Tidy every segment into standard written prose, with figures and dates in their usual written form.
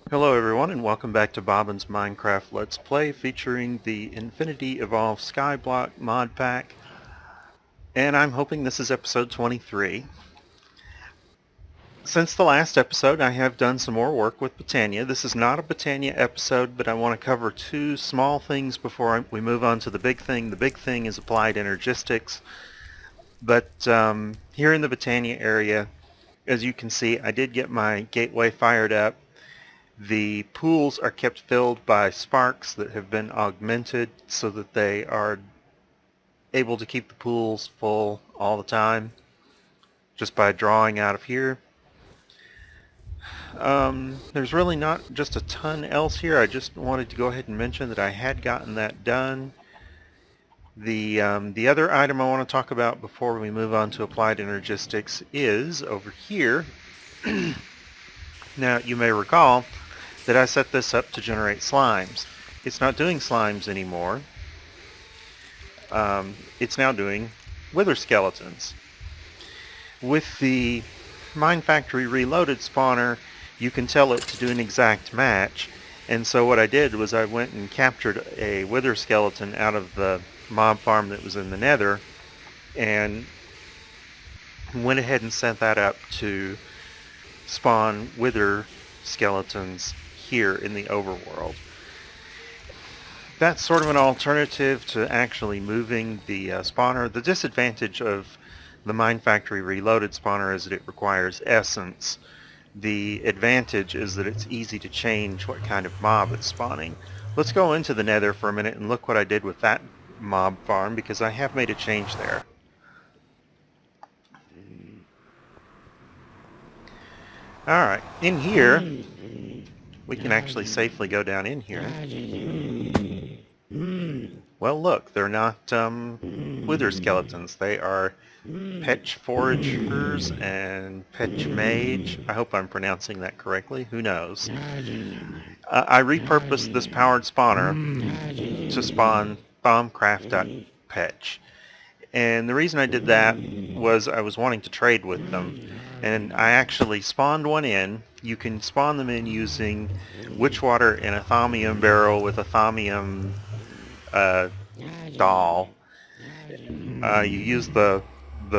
Hello everyone and welcome back to Bobbin's Minecraft Let's Play featuring the Infinity Evolved Skyblock mod pack, and I'm hoping this is episode 23. Since the last episode I have done some more work with Botania. This is not a Botania episode, but I want to cover two small things before we move on to the big thing. The big thing is Applied Energistics, but here in the Botania area, as you can see, I did get my gateway fired up. The pools are kept filled by sparks that have been augmented so that they are able to keep the pools full all the time just by drawing out of here. There's really not just a ton else here. I just wanted to go ahead and mention that I had gotten that done. The other item I want to talk about before we move on to Applied Energistics is over here. Now, you may recall that I set this up to generate slimes. It's not doing slimes anymore. It's now doing wither skeletons. With the Mine Factory Reloaded spawner, you can tell it to do an exact match, and so what I did was I went and captured a wither skeleton out of the mob farm that was in the nether, and went ahead and set that up to spawn wither skeletons here in the overworld. That's sort of an alternative to actually moving the spawner. The disadvantage of the Mine Factory Reloaded spawner is that it requires essence. The advantage is that it's easy to change what kind of mob it's spawning. Let's go into the nether for a minute and look what I did with that mob farm, because I have made a change there. Alright, in here we can actually safely go down in here. Well, look, they're not wither skeletons. They are Petch Foragers and Petch Mage. I hope I'm pronouncing that correctly. Who knows? I repurposed this powered spawner to spawn Thaumcraft.Petch. And the reason I did that was I was wanting to trade with them. And I actually spawned one in. You can spawn them in using witch water in a thaumium barrel with a thaumium doll. You use the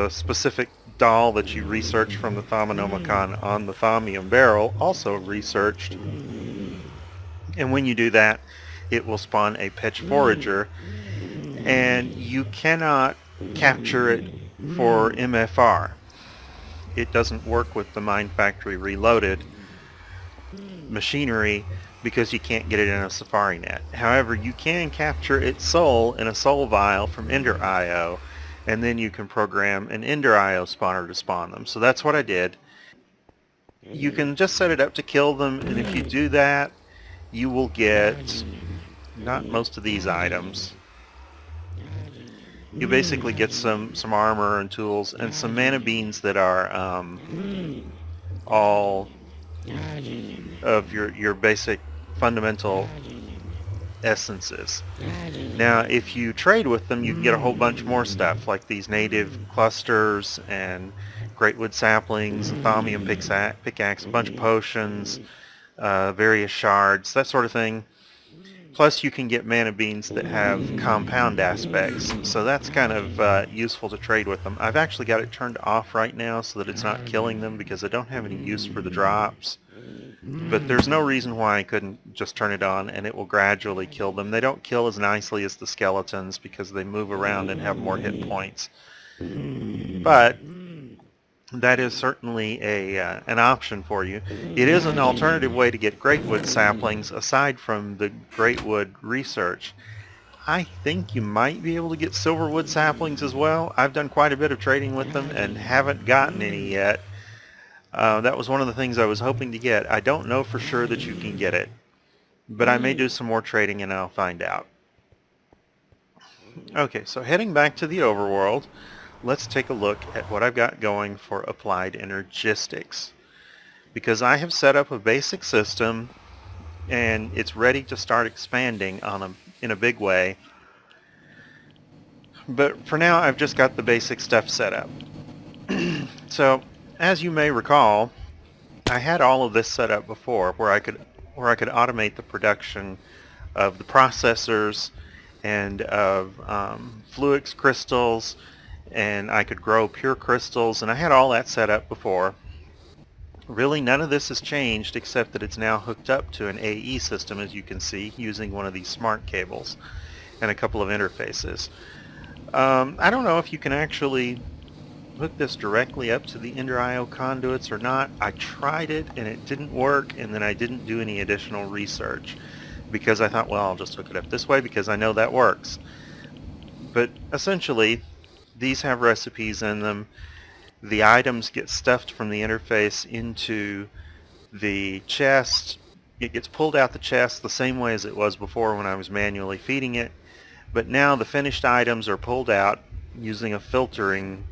specific doll that you researched from the Thaumonomicon on the thaumium barrel, also researched. And when you do that, it will spawn a Petch Forager. And you cannot capture it for MFR. It doesn't work with the Mine Factory Reloaded machinery because you can't get it in a Safari net. However, you can capture its soul in a soul vial from Ender.io, and then you can program an Ender.io spawner to spawn them. So that's what I did. You can just set it up to kill them, and if you do that, you will get not most of these items. You basically get some armor and tools and some mana beans that are all of your basic fundamental essences. Now, if you trade with them, you can get a whole bunch more stuff, like these native clusters and greatwood saplings, a thaumium pickaxe, a bunch of potions, various shards, that sort of thing. Plus, you can get mana beans that have compound aspects, so that's kind of useful to trade with them. I've actually got it turned off right now so that it's not killing them because I don't have any use for the drops. But there's no reason why I couldn't just turn it on and it will gradually kill them. They don't kill as nicely as the skeletons because they move around and have more hit points. But that is certainly an option for you. It is an alternative way to get greatwood saplings aside from the greatwood research. I think you might be able to get silverwood saplings as well. I've done quite a bit of trading with them and haven't gotten any yet. That was one of the things I was hoping to get. I don't know for sure that you can get it, but I may do some more trading and I'll find out. Okay, so heading back to the overworld, let's take a look at what I've got going for Applied Energistics. Because I have set up a basic system and it's ready to start expanding in a big way. But for now, I've just got the basic stuff set up. So, as you may recall, I had all of this set up before where I could where I could automate the production of the processors and of Fluix crystals, and I could grow pure crystals, and I had all that set up before. Really, none of this has changed except that it's now hooked up to an AE system, as you can see, using one of these smart cables and a couple of interfaces. I don't know if you can actually hook this directly up to the Ender-IO conduits or not. I tried it and it didn't work, and then I didn't do any additional research because I thought, well, I'll just hook it up this way because I know that works. But essentially, these have recipes in them. The items get stuffed from the interface into the chest. It gets pulled out the chest the same way as it was before when I was manually feeding it. But now the finished items are pulled out using a filtering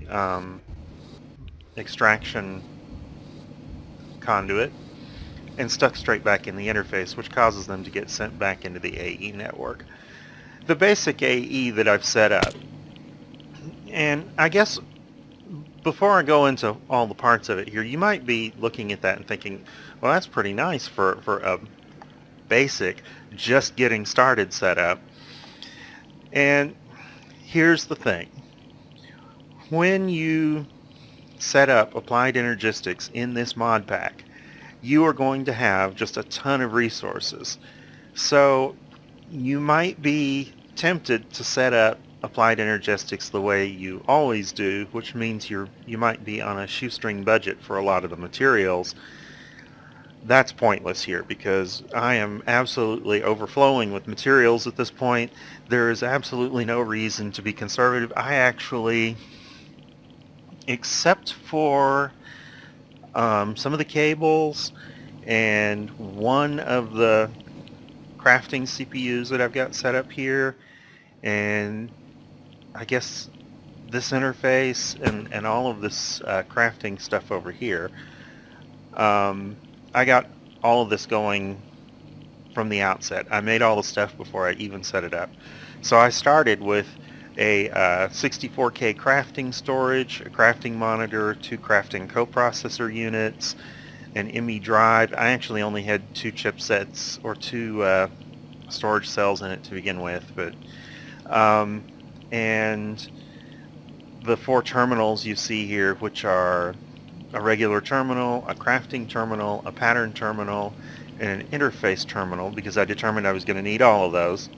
extraction conduit and stuck straight back in the interface, which causes them to get sent back into the AE network. The basic AE that I've set up, and I guess before I go into all the parts of it here, you might be looking at that and thinking, well, that's pretty nice for a basic, just getting started setup. And here's the thing. When you set up Applied Energistics in this mod pack, you are going to have just a ton of resources. So you might be tempted to set up Applied Energistics the way you always do, which means you might be on a shoestring budget for a lot of the materials. That's pointless here because I am absolutely overflowing with materials at this point. There is absolutely no reason to be conservative. I actually, except for some of the cables and one of the crafting CPUs that I've got set up here, and I guess this interface and all of this crafting stuff over here, I got all of this going from the outset. I made all the stuff before I even set it up. So I started with a 64K crafting storage, a crafting monitor, 2 crafting coprocessor units, an ME drive. I actually only had 2 chipsets or 2 storage cells in it to begin with, but and the 4 terminals you see here, which are a regular terminal, a crafting terminal, a pattern terminal, and an interface terminal, because I determined I was going to need all of those.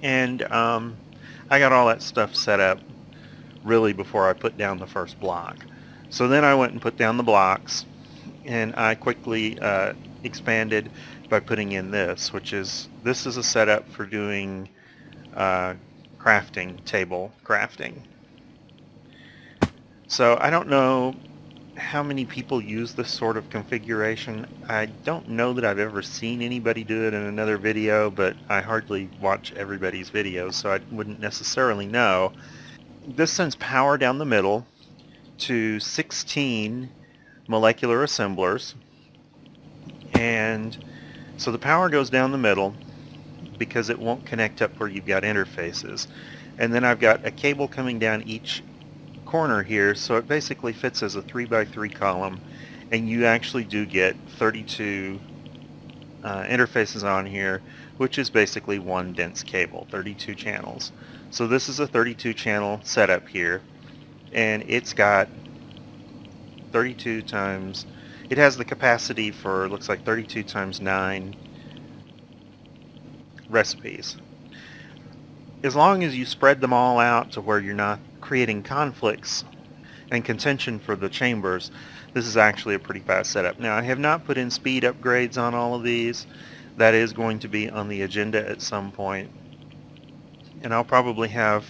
And I got all that stuff set up really before I put down the first block. So then I went and put down the blocks, and I quickly expanded by putting in this, this is a setup for doing crafting, table crafting. So I don't know how many people use this sort of configuration. I don't know that I've ever seen anybody do it in another video, but I hardly watch everybody's videos, so I wouldn't necessarily know. This sends power down the middle to 16 molecular assemblers, and so the power goes down the middle because it won't connect up where you've got interfaces. And then I've got a cable coming down each corner here, so it basically fits as a 3x3 column, and you actually do get 32 interfaces on here, which is basically one dense cable, 32 channels. So this is a 32 channel setup here, and it's got 32 times, it has the capacity for, looks like 32 times 9 recipes. As long as you spread them all out to where you're not creating conflicts and contention for the chambers, this is actually a pretty fast setup. Now, I have not put in speed upgrades on all of these. That is going to be on the agenda at some point. And I'll probably have,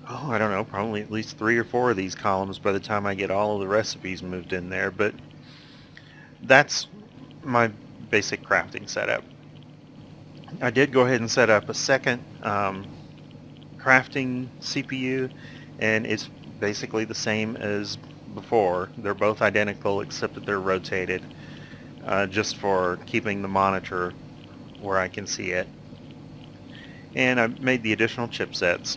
I don't know, probably at least 3 or 4 of these columns by the time I get all of the recipes moved in there. But that's my basic crafting setup. I did go ahead and set up a second crafting CPU, and it's basically the same as before. They're both identical except that they're rotated just for keeping the monitor where I can see it. And I've made the additional chipsets.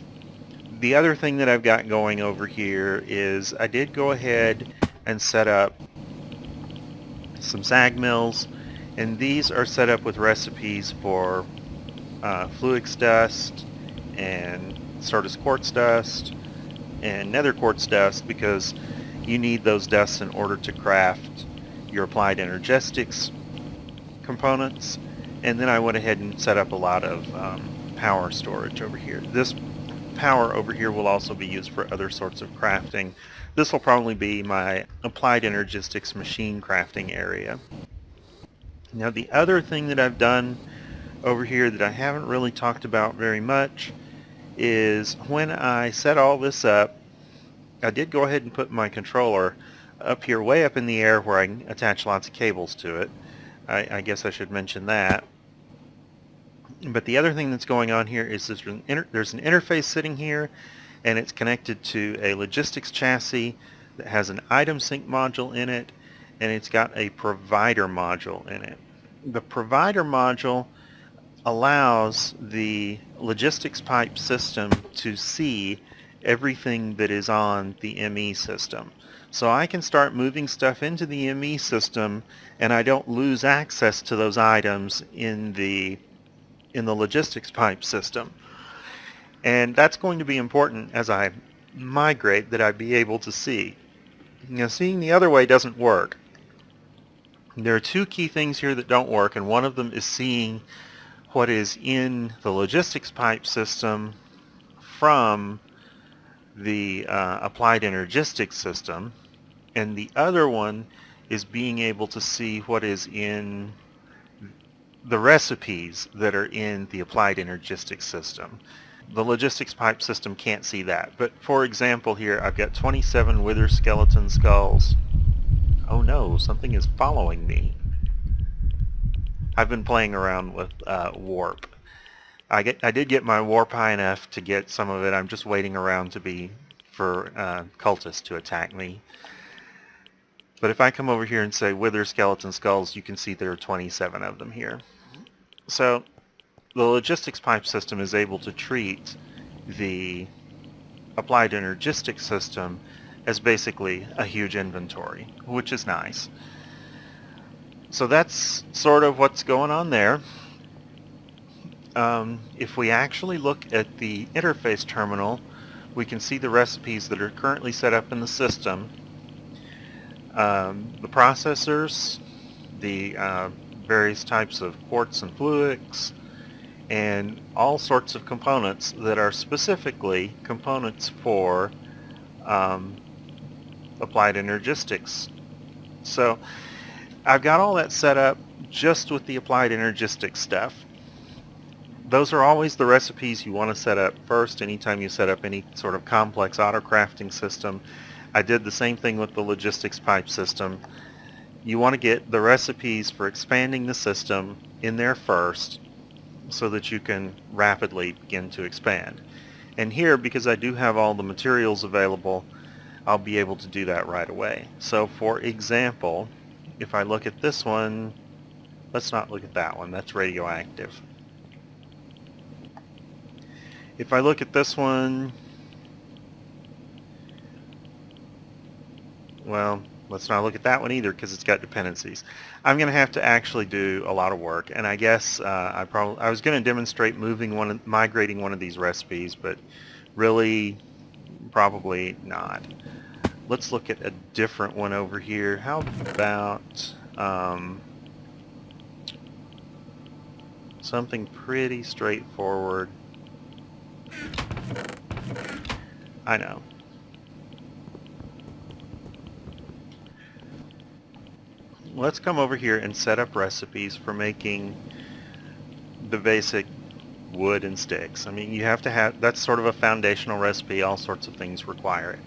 The other thing that I've got going over here is I did go ahead and set up some sag mills And these are set up with recipes for fluix dust and Sardis quartz dust and nether quartz dust, because you need those dusts in order to craft your Applied Energistics components. And then I went ahead and set up a lot of power storage over here. This power over here will also be used for other sorts of crafting. This will probably be my Applied Energistics machine crafting area. Now the other thing that I've done over here that I haven't really talked about very much is when I set all this up, I did go ahead and put my controller up here way up in the air where I can attach lots of cables to it. I guess I should mention that. But the other thing that's going on here is there's an interface sitting here, and it's connected to a logistics chassis that has an item sync module in it, and it's got a provider module in it. The provider module allows the logistics pipe system to see everything that is on the ME system. So I can start moving stuff into the ME system, and I don't lose access to those items in the logistics pipe system. And that's going to be important as I migrate, that I be able to see. Now, seeing the other way doesn't work. There are two key things here that don't work, and one of them is seeing what is in the logistics pipe system from the Applied Energistics system, and the other one is being able to see what is in the recipes that are in the Applied Energistics system. The logistics pipe system can't see that. But for example here, I've got 27 wither skeleton skulls. Oh no, something is following me. I've been playing around with warp. I did get my warp high enough to get some of it. I'm just waiting around for cultists to attack me. But if I come over here and say wither skeleton skulls, you can see there are 27 of them here. So the logistics pipe system is able to treat the Applied Energistics system as basically a huge inventory, which is nice. So that's sort of what's going on there. If we actually look at the interface terminal, we can see the recipes that are currently set up in the system. The processors, the various types of quartz and fluix, and all sorts of components that are specifically components for Applied Energistics. So I've got all that set up just with the Applied Energistics stuff. Those are always the recipes you want to set up first anytime you set up any sort of complex auto-crafting system. I did the same thing with the logistics pipe system. You want to get the recipes for expanding the system in there first so that you can rapidly begin to expand. And here, because I do have all the materials available, I'll be able to do that right away. So for example, if I look at this one, let's not look at that one, that's radioactive. If I look at this one, well, let's not look at that one either because it's got dependencies. I'm going to have to actually do a lot of work, and I guess I was going to demonstrate migrating one of these recipes, but really probably not. Let's look at a different one over here. How about something pretty straightforward? I know. Let's come over here and set up recipes for making the basic wood and sticks. I mean, you have to have, that's sort of a foundational recipe, all sorts of things require it.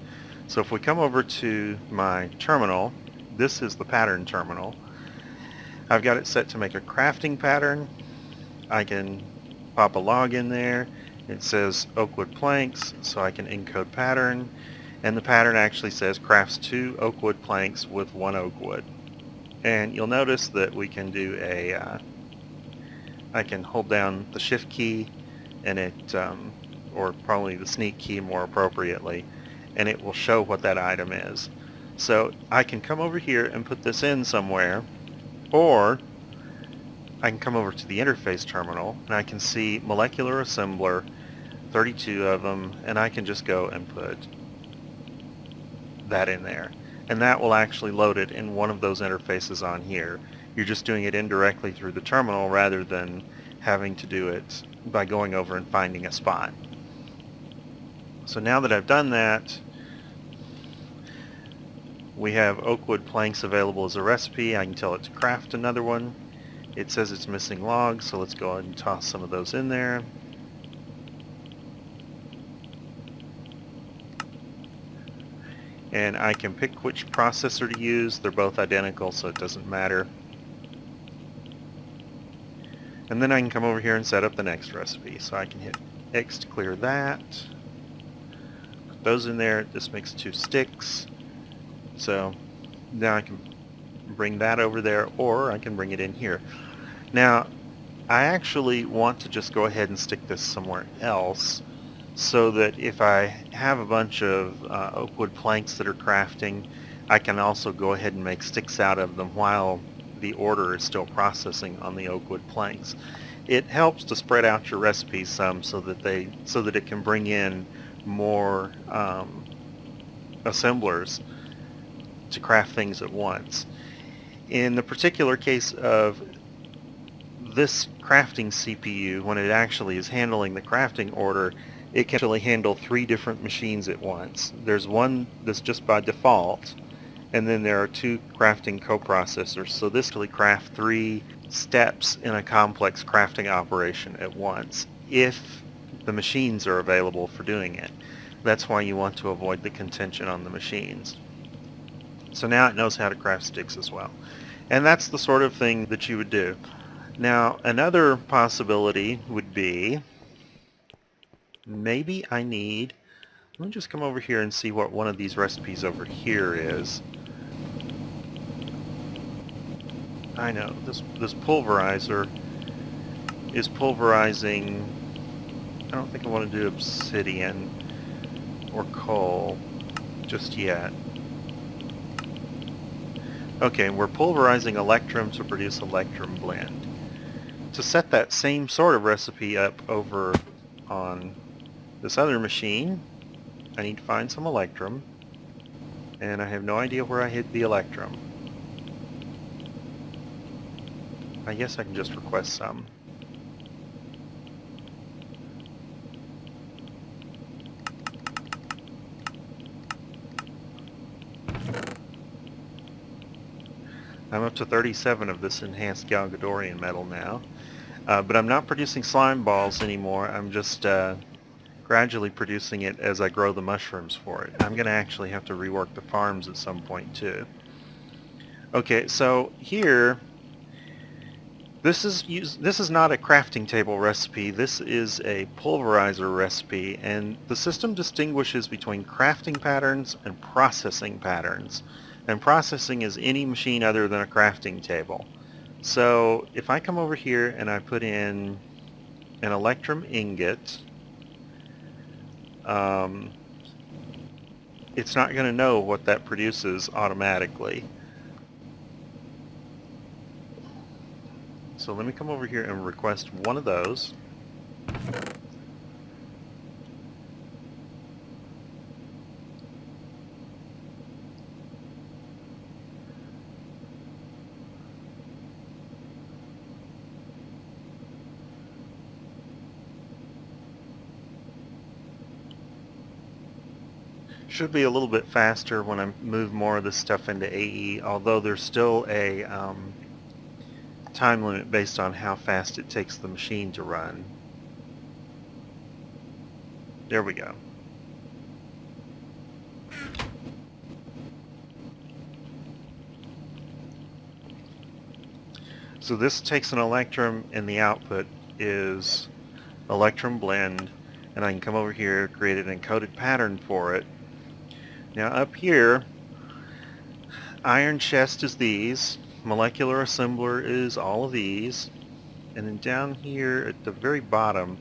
So if we come over to my terminal, this is the pattern terminal. I've got it set to make a crafting pattern. I can pop a log in there. It says oakwood planks, so I can encode pattern. And the pattern actually says crafts 2 oakwood planks with 1 oak wood. And you'll notice that we can do I can hold down the shift key and it, or probably the sneak key more appropriately, and it will show what that item is. So I can come over here and put this in somewhere, or I can come over to the interface terminal and I can see molecular assembler, 32 of them, and I can just go and put that in there. And that will actually load it in one of those interfaces on here. You're just doing it indirectly through the terminal rather than having to do it by going over and finding a spot. So now that I've done that, we have oak wood planks available as a recipe. I can tell it to craft another one. It says it's missing logs, so let's go ahead and toss some of those in there. And I can pick which processor to use. They're both identical, so it doesn't matter. And then I can come over here and set up the next recipe. So I can hit X to clear that. Put those in there. This makes 2 sticks. So now I can bring that over there, or I can bring it in here. Now, I actually want to just go ahead and stick this somewhere else, so that if I have a bunch of oak wood planks that are crafting, I can also go ahead and make sticks out of them while the order is still processing on the oak wood planks. It helps to spread out your recipes some so that it can bring in more assemblers to craft things at once. In the particular case of this crafting CPU, when it actually is handling the crafting order, it can actually handle 3 different machines at once. There's one that's just by default, and then there are 2 crafting coprocessors. So this actually crafts 3 steps in a complex crafting operation at once, if the machines are available for doing it. That's why you want to avoid the contention on the machines. So now it knows how to craft sticks as well. And that's the sort of thing that you would do. Now, another possibility would be, maybe I need, let me just come over here and see what one of these recipes over here is. I know, this pulverizer is pulverizing, I don't think I want to do obsidian or coal just yet. Okay, we're pulverizing Electrum to produce Electrum blend. To set that same sort of recipe up over on this other machine, I need to find some Electrum, and I have no idea where I hid the Electrum. I guess I can just request some. I'm up to 37 of this enhanced Galgadorian metal now, but I'm not producing slime balls anymore. I'm just gradually producing it as I grow the mushrooms for it. I'm going to actually have to rework the farms at some point too. Okay, so here, this is not a crafting table recipe. This is a pulverizer recipe, and the system distinguishes between crafting patterns and processing patterns. And processing is any machine other than a crafting table. So if I come over here and I put in an Electrum ingot, it's not going to know what that produces automatically. So let me come over here and request one of those. Should be a little bit faster when I move more of this stuff into AE, although there's still a time limit based on how fast it takes the machine to run. There we go. So this takes an Electrum, and the output is Electrum blend, and I can come over here, create an encoded pattern for it. Now up here, iron chest is these, molecular assembler is all of these, and then down here at the very bottom,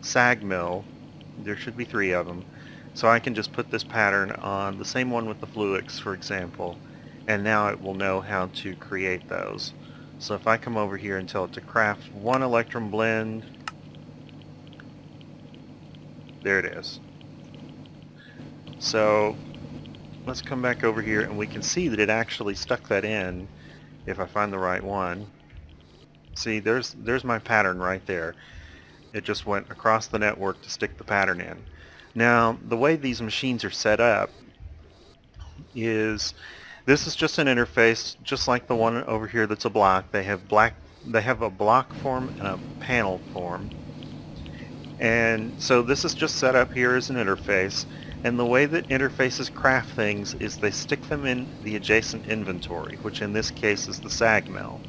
sag mill, there should be 3 of them. So I can just put this pattern on the same one with the Fluix, for example, and now it will know how to create those. So if I come over here and tell it to craft one Electrum blend, there it is. So let's come back over here and we can see that it actually stuck that in if I find the right one. See, there's my pattern right there. It just went across the network to stick the pattern in. Now, the way these machines are set up is this is just an interface just like the one over here that's a block. They have a block form and a panel form. And so this is just set up here as an interface. And the way that interfaces craft things is they stick them in the adjacent inventory, which in this case is the SAG mill.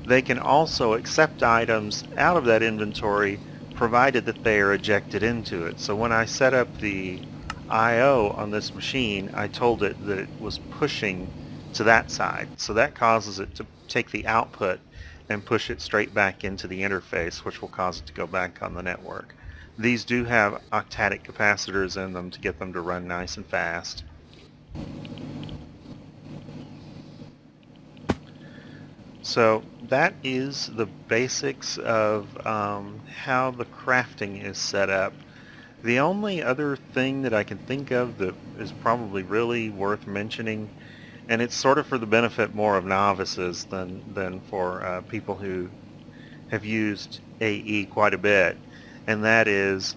They can also accept items out of that inventory provided that they are ejected into it. So when I set up the I/O on this machine, I told it that it was pushing to that side. So that causes it to take the output and push it straight back into the interface, which will cause it to go back on the network. These do have octadic capacitors in them to get them to run nice and fast. So that is the basics of how the crafting is set up. The only other thing that I can think of that is probably really worth mentioning, and it's sort of for the benefit more of novices than for people who have used AE quite a bit, and that is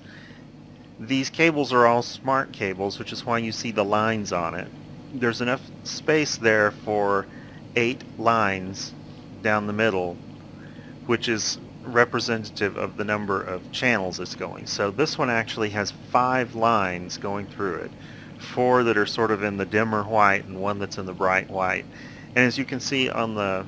these cables are all smart cables, which is why you see the lines on it. There's enough space there for 8 lines down the middle, which is representative of the number of channels it's going. So this one actually has 5 lines going through it, 4 that are sort of in the dimmer white and 1 that's in the bright white. And as you can see on the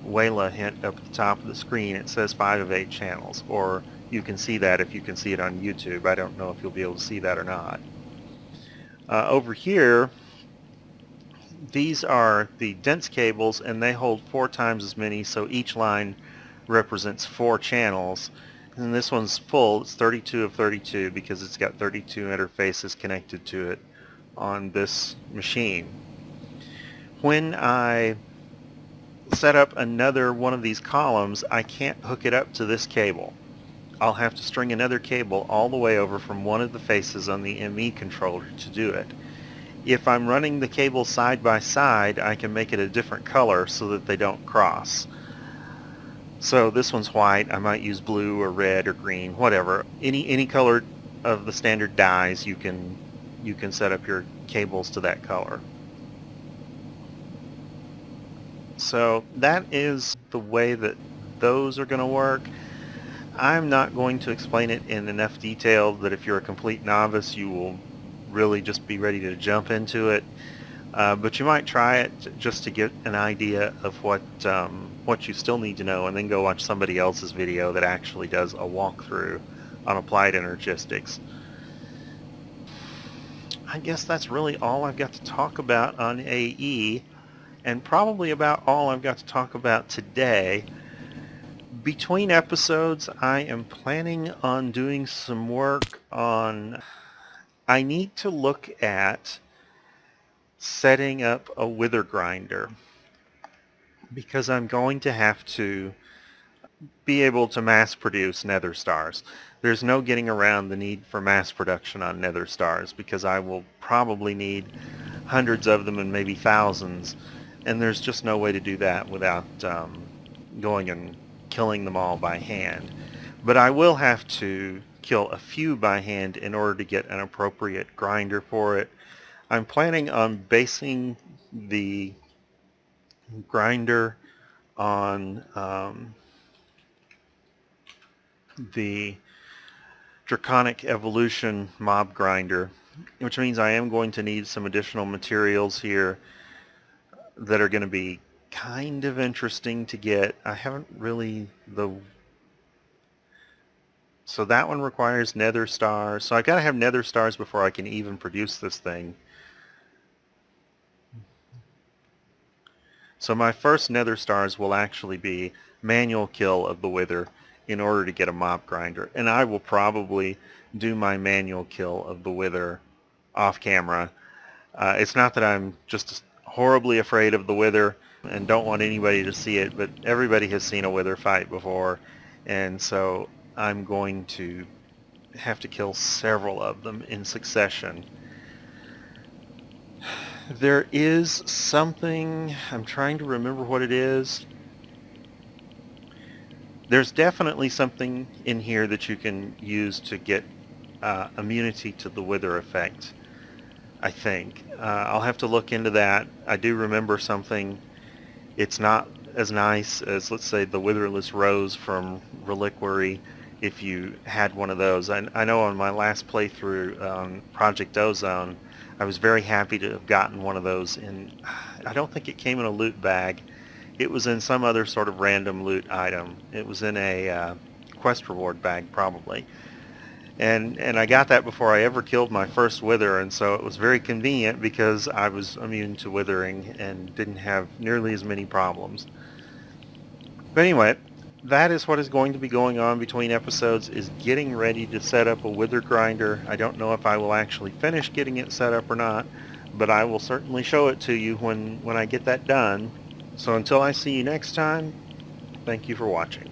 WALA hint up at the top of the screen, it says 5 of 8 channels, or you can see that if you can see it on YouTube. I don't know if you'll be able to see that or not. Over here, these are the dense cables, and they hold 4 times as many, so each line represents 4 channels. And this one's full. It's 32 of 32 because it's got 32 interfaces connected to it on this machine. When I set up another one of these columns, I can't hook it up to this cable. I'll have to string another cable all the way over from one of the faces on the ME controller to do it. If I'm running the cables side by side, I can make it a different color so that they don't cross. So this one's white. I might use blue or red or green, whatever. Any color of the standard dyes, you can set up your cables to that color. So that is the way that those are going to work. I'm not going to explain it in enough detail that if you're a complete novice, you will really just be ready to jump into it. But you might try it just to get an idea of what you still need to know, and then go watch somebody else's video that actually does a walkthrough on Applied Energistics. I guess that's really all I've got to talk about on AE, and probably about all I've got to talk about today. Between episodes, I am planning on doing some work on... I need to look at setting up a wither grinder, because I'm going to have to be able to mass produce nether stars. There's no getting around the need for mass production on nether stars, because I will probably need hundreds of them and maybe thousands, and there's just no way to do that without going and killing them all by hand. But I will have to kill a few by hand in order to get an appropriate grinder for it. I'm planning on basing the grinder on the Draconic Evolution mob grinder, which means I am going to need some additional materials here that are going to be kind of interesting to get. I haven't really... So that one requires nether stars. So I gotta have nether stars before I can even produce this thing. So my first nether stars will actually be manual kill of the wither in order to get a mob grinder. And I will probably do my manual kill of the wither off camera. It's not that I'm just horribly afraid of the wither. and don't want anybody to see it, but everybody has seen a wither fight before, and so I'm going to have to kill several of them in succession. There is something, I'm trying to remember what it is. There's definitely something in here that you can use to get immunity to the wither effect, I think. I'll have to look into that. I do remember something. It's not as nice as, let's say, the witherless rose from Reliquary if you had one of those. I know on my last playthrough on Project Ozone, I was very happy to have gotten one of those, and I don't think it came in a loot bag. It was in some other sort of random loot item. It was in a quest reward bag, probably. And I got that before I ever killed my first wither, and so it was very convenient because I was immune to withering and didn't have nearly as many problems. But anyway, that is what is going to be going on between episodes, is getting ready to set up a wither grinder. I don't know if I will actually finish getting it set up or not, but I will certainly show it to you when I get that done. So until I see you next time, thank you for watching.